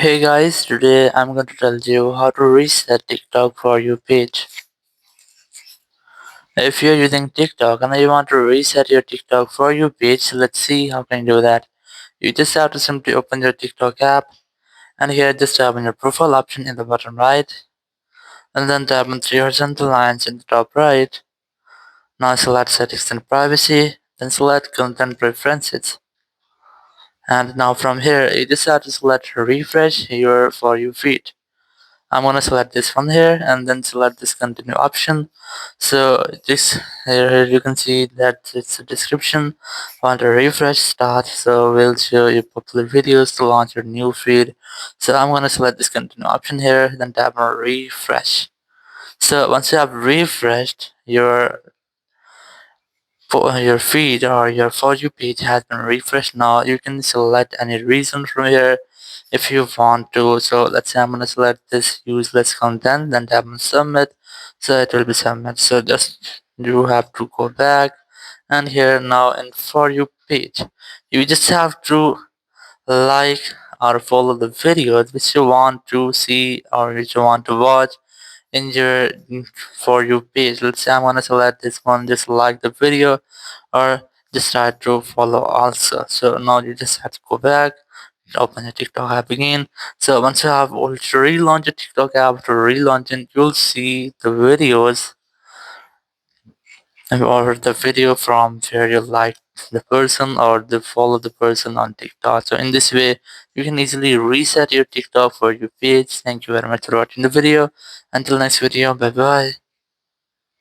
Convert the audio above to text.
Hey guys, today I'm going to tell you how to reset TikTok for your page. If you're using TikTok and you want to reset your TikTok for your page, let's see how can you do that. You just have to simply open your TikTok app and here just tap on your profile option in the bottom right and then tap on three horizontal lines in the top right. Now select settings and privacy, then select content preferences. And now from here you just have to select refresh your for you feed. I'm gonna select this one here and then select this continue option. So this here you can see that it's a description. Want to refresh start, so we'll show you popular videos to launch your new feed. So I'm gonna select this continue option here, then tap on refresh. So once you have refreshed your feed or your For You page has been refreshed. Now you can select any reason from here if you want to. So let's say I'm gonna select this useless content, then tap on submit, so it will be submit. So just you have to go back and here now in For You page you just have to like or follow the videos which you want to see or which you want to watch in your For You page. Let's say I'm gonna select this one, just like the video or just try to follow also. So now you just have to go back, open your TikTok app again. So once you have already relaunched your TikTok app, to relaunch it, you'll see the videos or the video from where you like the person or the follow the person on TikTok. So in this way, you can easily reset your TikTok for your page. Thank you very much for watching the video. Until next video, bye bye.